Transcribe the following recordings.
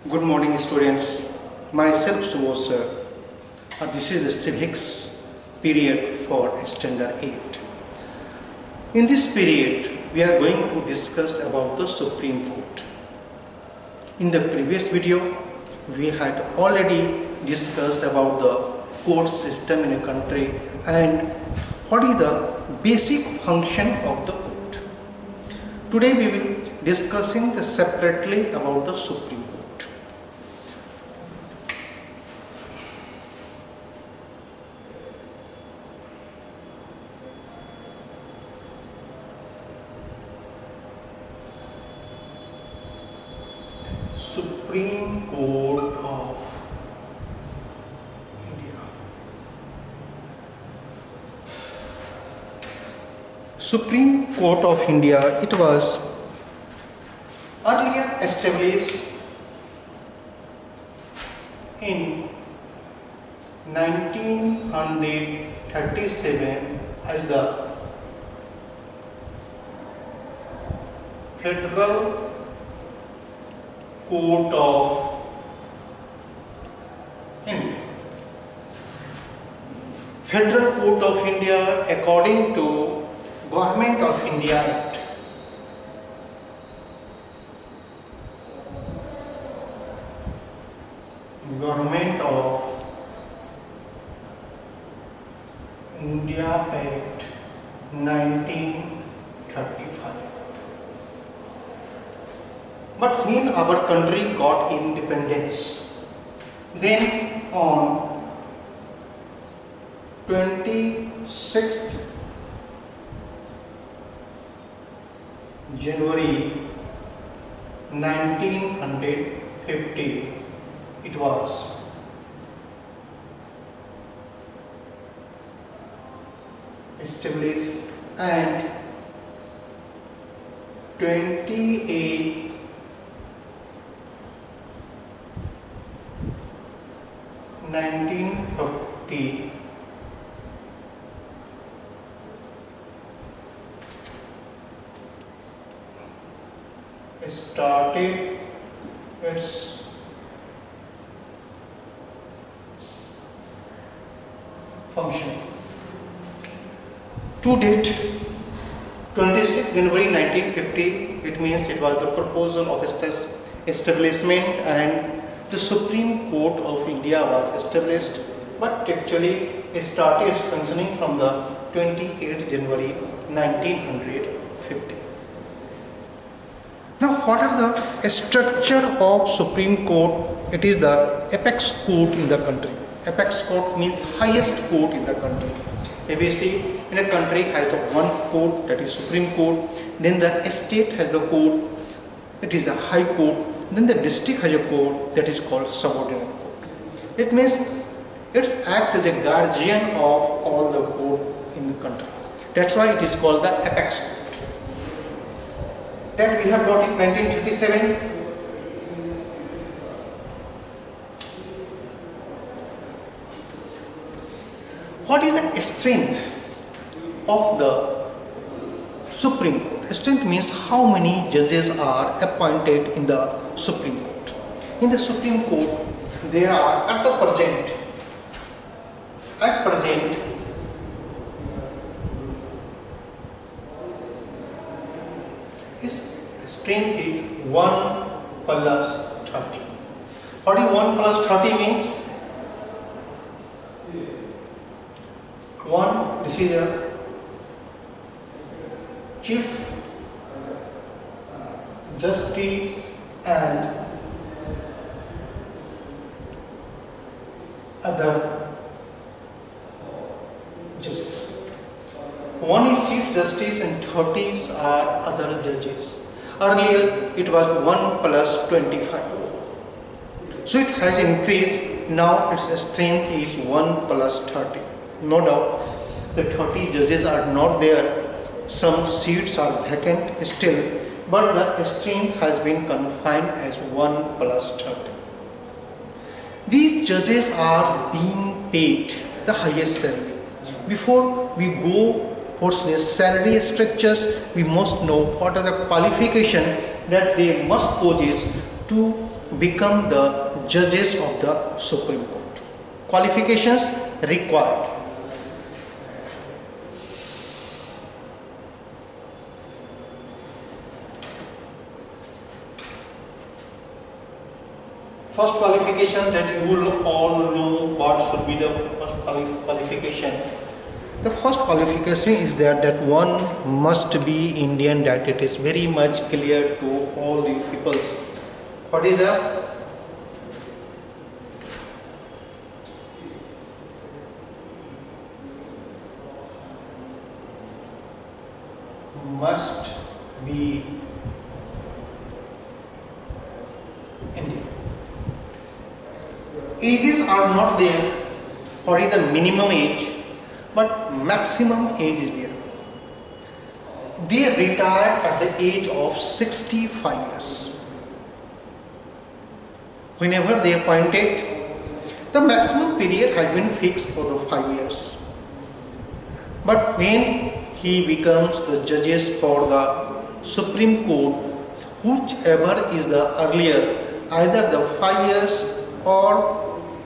Good morning, students. Myself Subodh sir. This is the civics period for standard 8. In this period, we are going to discuss about the Supreme Court. In the previous video, we had already discussed about the court system in a country and what is the basic function of the court. Today we will discussing separately about the Supreme Court. Supreme Court of India. Supreme Court of India, it was earlier established in 1937 as the Federal Court of India. Federal Court of India according to Government of India Act. Government of India Act 1935. But when our country got independence, then on 26th January 1950, it was established, and 28 1950 started its function. To date, 26 January 1950, it means it was the proposal of establishment and the Supreme Court of India was established, but actually it started functioning from the 28th January 1950. Now, what are the structure of Supreme Court? It is the apex court in the country. Apex court means highest court in the country. ABC in a country has the one court, that is Supreme Court. Then the state has the court, it is the High Court. Then the district has a court, that is called subordinate court. It means it acts as a guardian of all the court in the country. That's why it is called the apex court. That we have got it 1937. What is the strength of the Supreme Court? Strength means how many judges are appointed in the Supreme Court. In the Supreme Court, there are at present, its strength is 1 plus 30. What is 1 plus 30 means? 1, this is a Chief Justice and other judges. 1 is Chief Justice and 30 are other judges. Earlier it was 1 plus 25. So it has increased. Now its strength is 1 plus 30. No doubt the 30 judges are not there. Some seats are vacant still, but the strength has been confined as 1 plus 30. These judges are being paid the highest salary. Before we go towards the salary structures, we must know what are the qualifications that they must possess to become the judges of the Supreme Court. Qualifications required. First qualification that you will all know what should be the first qualification. The first qualification is that one must be Indian, that it is very much clear to all the peoples. What is the must be Indian. Ages are not there. What is the minimum age? But maximum age is there. They retired at the age of 65 years. Whenever they appointed, the maximum period has been fixed for the 5 years. But when he becomes the judges for the Supreme Court, whichever is the earlier, either the 5 years or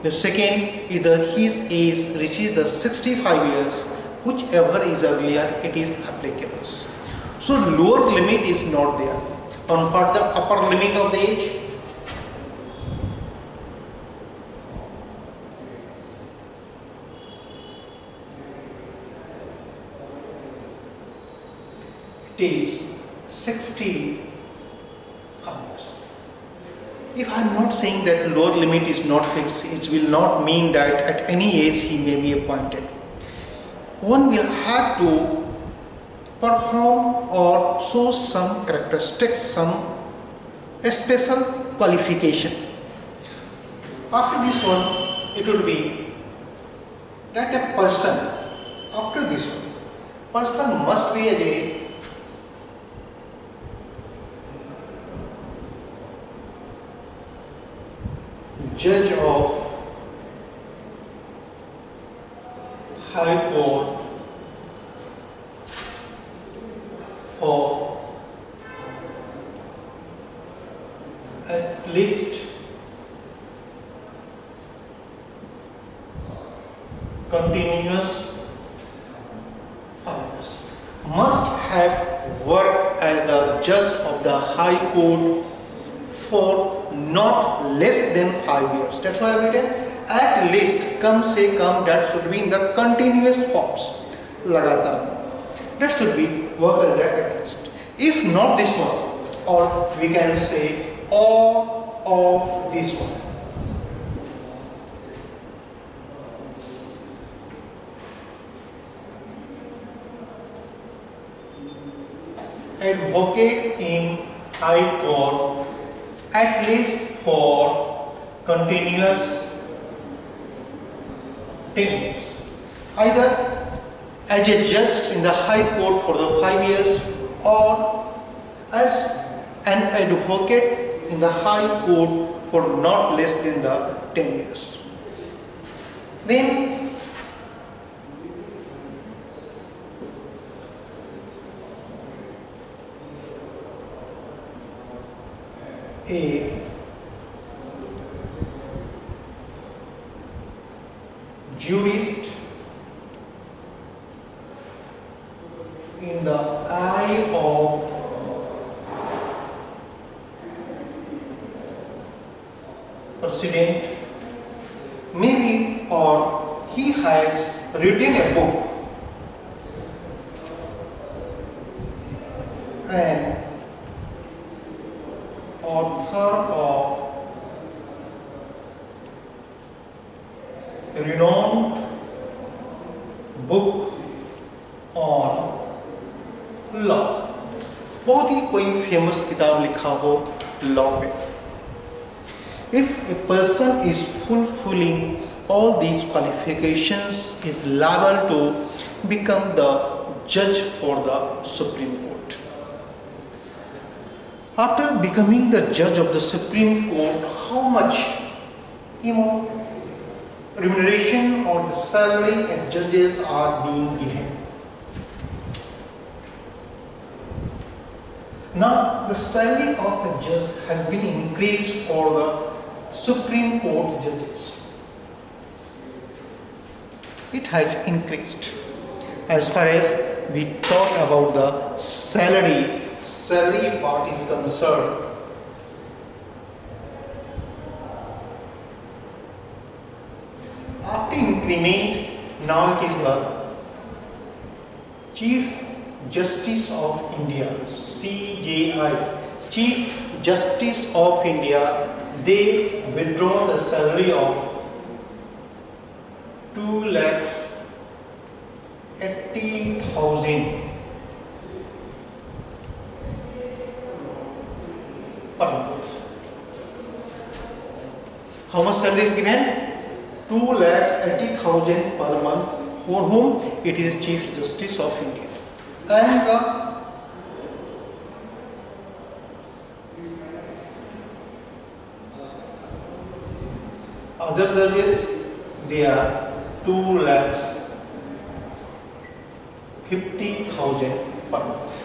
the second is his age reaches the 65 years, whichever is earlier, it is applicable. So lower limit is not there. On what the upper limit of the age? It is 65 years. If I am not saying that lower limit is not fixed, it will not mean that at any age he may be appointed. One will have to perform or show some characteristics, some special qualification. After this one, it would be that a person, after this one, person must be a judge of High Court for at least continuous 5 years. Must have worked as the judge of the High Court for not less than 5 years. That's why I have written at least, come say come, that should be in the continuous forms. Lagatar. That should be work as the at least. If not this one, or we can say all of this one. Advocate in High Court at least for continuous 10 years. Either as a judge in the High Court for the 5 years or as an advocate in the High Court for not less than the 10 years. Then a jurist in the eye of president, maybe, or he has written a book and author of renowned book on law, बहुत ही कोई famous किताब लिखा हो law पे. If a person is fulfilling all these qualifications, is liable to become the judge for the Supreme Court. After becoming the judge of the Supreme Court, how much remuneration or the salary and judges are being given? Now the salary of the judge has been increased for the Supreme Court judges. It has increased. As far as we talk about the salary part is concerned, after increment, now it is the Chief Justice of India, CJI, Chief Justice of India, they withdraw the salary of 2,80,000 per month. How much salary is given? 2,80,000 per month. For whom? It is Chief Justice of India. And the other judges, they are 2,50,000 per month.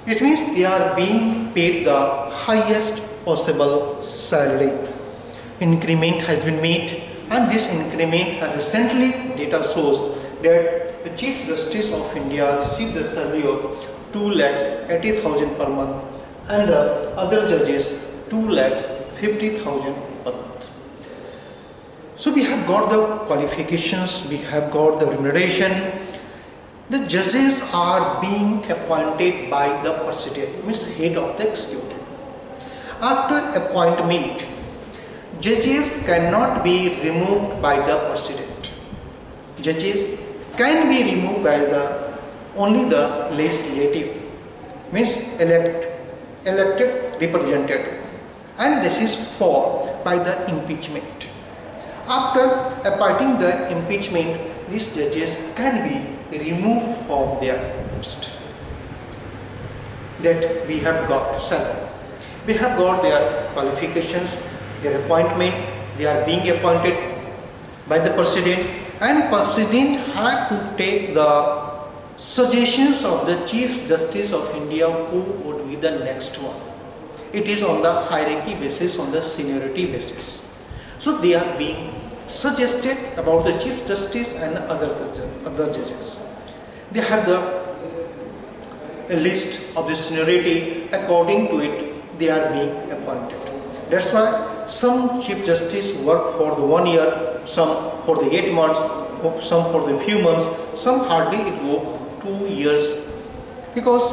It means they are being paid the highest possible salary. Increment has been made, and this increment recently data shows that the Chief Justice of India received the salary of 2,80,000 per month, and the other judges 2,50,000 per month. So we have got the qualifications, we have got the remuneration. The judges are being appointed by the president, means the head of the executive. After appointment, judges cannot be removed by the president. Judges can be removed by only the legislative, means elected representative, and this is by the impeachment. After appointing the impeachment, these judges can be removed from their post. That we have got salary. We have got their qualifications, their appointment. They are being appointed by the president, and president had to take the suggestions of the Chief Justice of India who would be the next one. It is on the hierarchy basis, on the seniority basis. So they are being suggested about the Chief Justice and other judges. They have a list of the seniority. According to it, they are being appointed. That's why some Chief Justice work for the 1 year, some for the 8 months, some for the few months, some hardly it go 2 years, because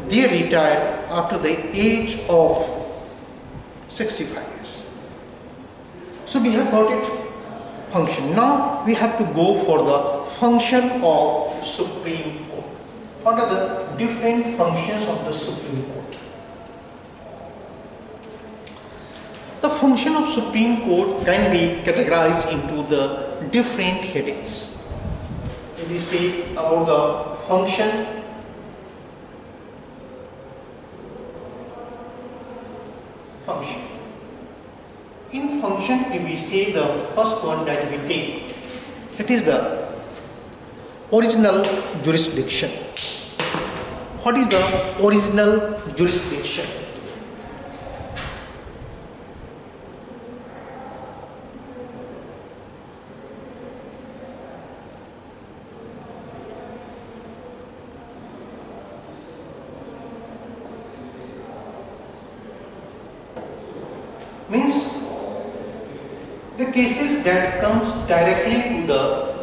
they retired after the age of 65 years. So we have got it. Function. Now we have to go for the function of Supreme Court. What are the different functions of the Supreme Court? The function of Supreme Court can be categorized into the different headings. If we say about the function, in function, if we say the first one that we take, it is the original jurisdiction. What is the original jurisdiction? Means the cases that comes directly to the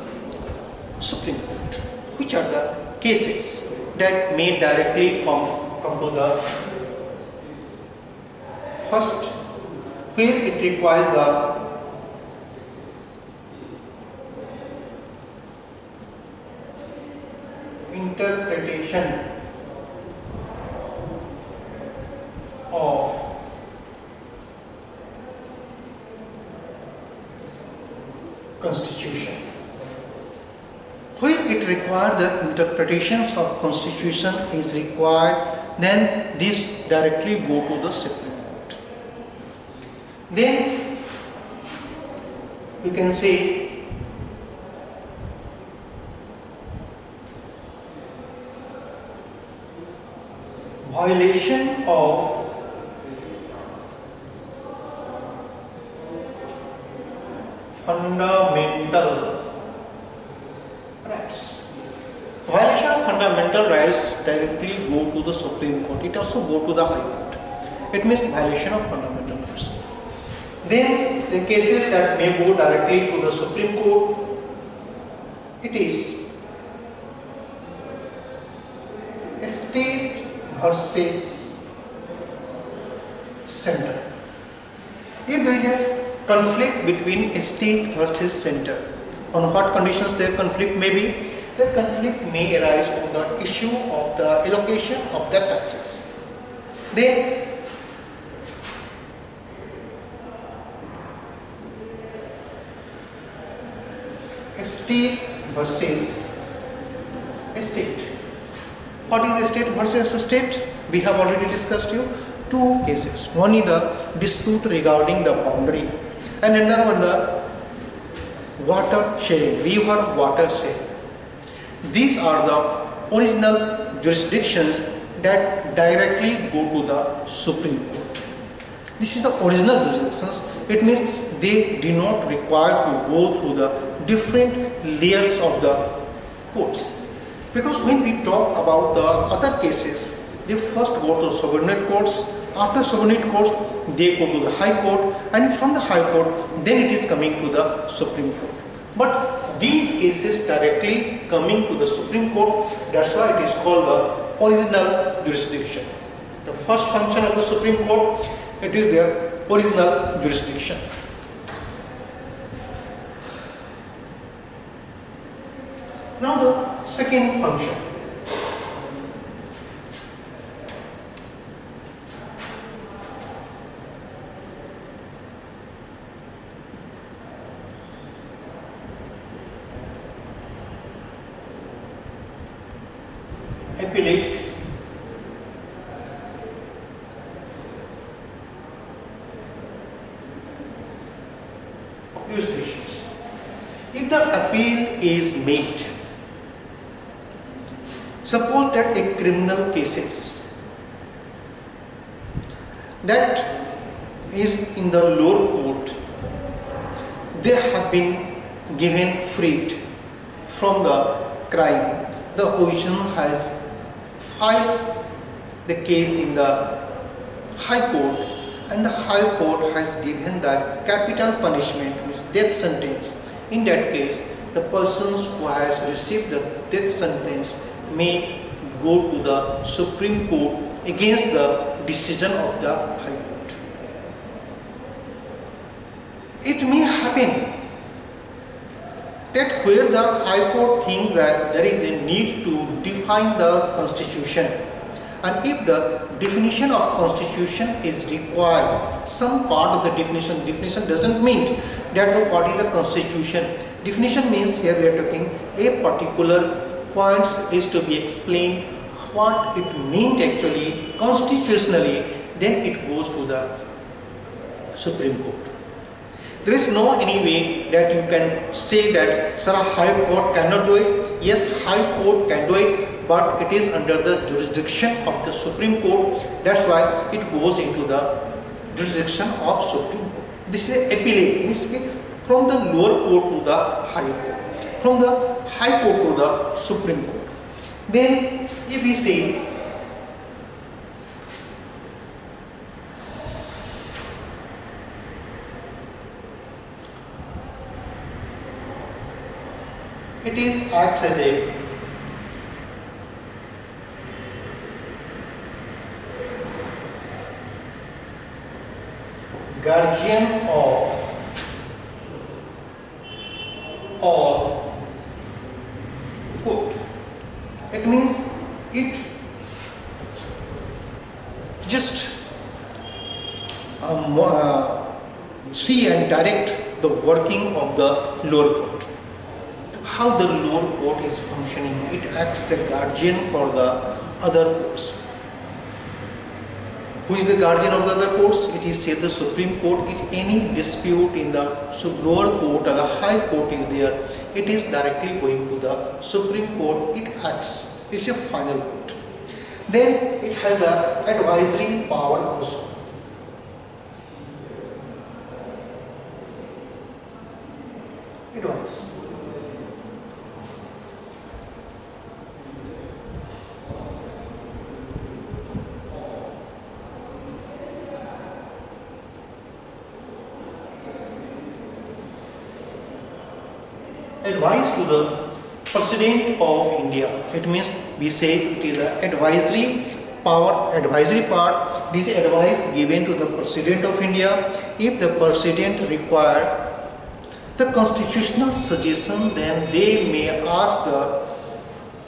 Supreme Court. Which are the cases that may directly come to the first, where it requires the interpretation of Constitution. Where it requires the interpretations of Constitution is required, then this directly go to the Supreme Court. Then we can say violation of fundamental rights. Violation of fundamental rights directly go to the Supreme Court. It also go to the High Court. It means violation of fundamental rights. Then the cases that may go directly to the Supreme Court, it is state versus center. If there is a conflict between state versus center, on what conditions their conflict may be? The conflict may arise on the issue of the allocation of the taxes. Then state versus state. What is state versus state? We have already discussed you two cases. One is the dispute regarding the boundary, and another one the water sharing, river water sharing. These are the original jurisdictions that directly go to the Supreme Court. This is the original jurisdictions. It means they do not require to go through the different layers of the courts. Because when we talk about the other cases, they first go to subordinate courts. After subordinate courts, they go to the High Court, and from the High Court, then it is coming to the Supreme Court. But these cases directly coming to the Supreme Court, that's why it is called the original jurisdiction. The first function of the Supreme Court, it is their original jurisdiction. Now the second function. Appellate jurisdictions. If the appeal is made, suppose that a criminal cases that is in the lower court, they have been given freed from the crime. The opposition has filed the case in the High Court, and the High Court has given the capital punishment, means death sentence. In that case, the persons who has received the death sentence may go to the Supreme Court against the decision of the High Court. It may happen that where the High Court thinks that there is a need to define the Constitution, and if the definition of Constitution is required, some part of the definition doesn't mean that what is the Constitution. Definition means here we are talking a particular points is to be explained what it means actually constitutionally, then it goes to the Supreme Court. There is no any way that you can say that sir, High Court cannot do it. Yes, High Court can do it, but it is under the jurisdiction of the Supreme Court. That's why it goes into the jurisdiction of Supreme Court. This is appellate, means from the lower court to the High Court, from the High Court to the Supreme Court. Then if we say it is acts as a guardian of all court. It means it just see and direct the working of the lower court. How the lower court is functioning, it acts as a guardian for the other courts. Who is the guardian of the other courts? It is said the Supreme Court. If any dispute in the lower court or the High Court is there, it is directly going to the Supreme Court. It acts. It is a final court. Then it has the advisory power also. Advice. Advice to the President of India. It means we say it is the advisory power, advisory part. This advice given to the President of India. If the President require the constitutional suggestion, then they may ask the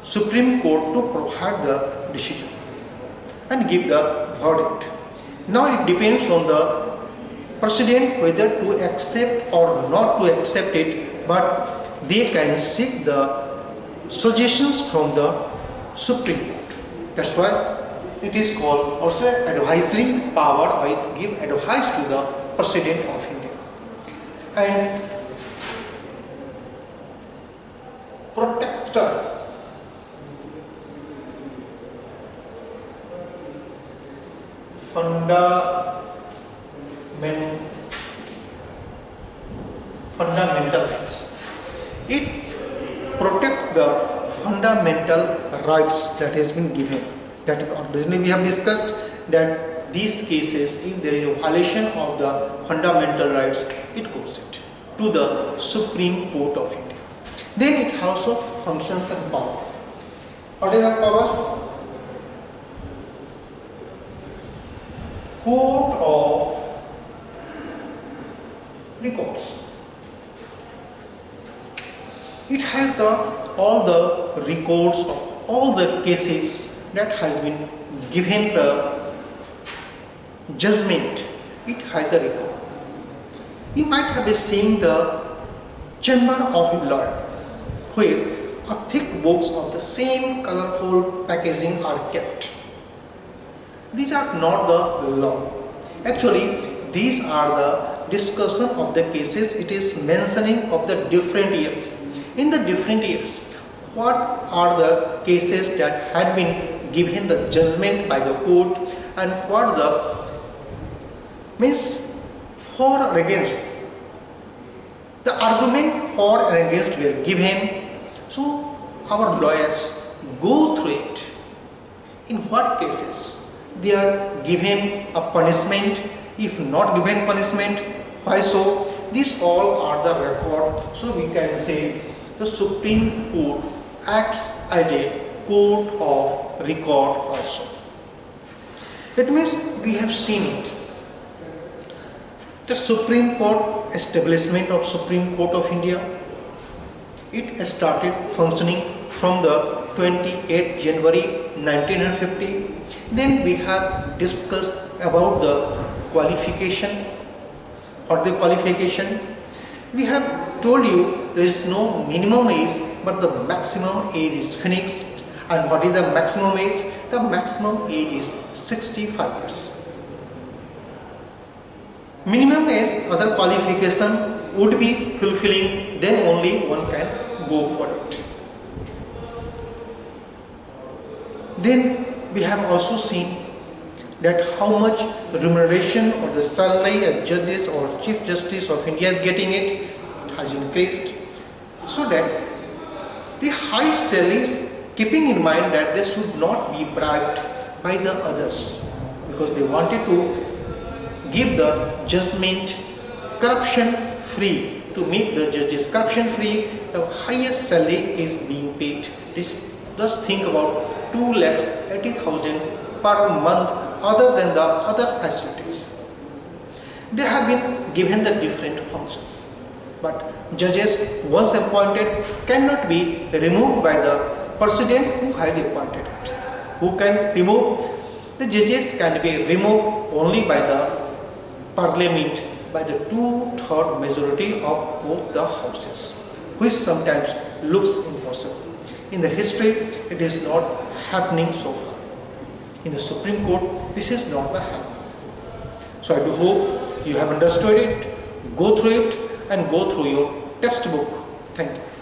Supreme Court to provide the decision and give the verdict. Now it depends on the President whether to accept or not to accept it, but they can seek the suggestions from the Supreme Court. That's why it is called also advisory power, or it give advice to the President of India. And protector. Fundamental rights. It protects the fundamental rights that has been given. That originally we have discussed that these cases, if there is a violation of the fundamental rights, it goes to the Supreme Court of India. Then it also functions and power. What is the powers? Court of Records. It has all the records of all the cases that has been given the judgment. It has a record. You might have been seeing the chamber of a lawyer, where a thick books of the same colorful packaging are kept. These are not the law. Actually, these are the discussion of the cases. It is mentioning of the different years. In the different years, what are the cases that had been given the judgment by the court, and what the means for or against. The argument for and against were given. So our lawyers go through it. In what cases they are given a punishment, if not given punishment, why so? These all are the record. So we can say the Supreme Court acts as a court of record also. It means we have seen it. The Supreme Court, establishment of Supreme Court of India, it started functioning from the 28th January 1950. Then we have discussed about the qualification. What the qualification? We have told you there is no minimum age, but the maximum age is fixed. And what is the maximum age? The maximum age is 65 years. Minimum age, other qualification would be fulfilling, then only one can go for it. Then we have also seen that how much remuneration or the salary as judges or Chief Justice of India is getting it has increased, so that the high salaries, keeping in mind that they should not be bribed by the others, because they wanted to give the judgment corruption free, to make the judges corruption free. The highest salary is being paid. Just think about 2,80,000 per month, other than the other facilities. They have been given the different functions. But judges once appointed cannot be removed by the president who has appointed it. Who can remove? The judges can be removed only by the parliament, by the 2/3 majority of both the houses, which sometimes looks impossible. In the history, it is not happening so far. In the Supreme Court, this is not the happening. So I do hope you have understood it, go through it, and go through your textbook. Thank you.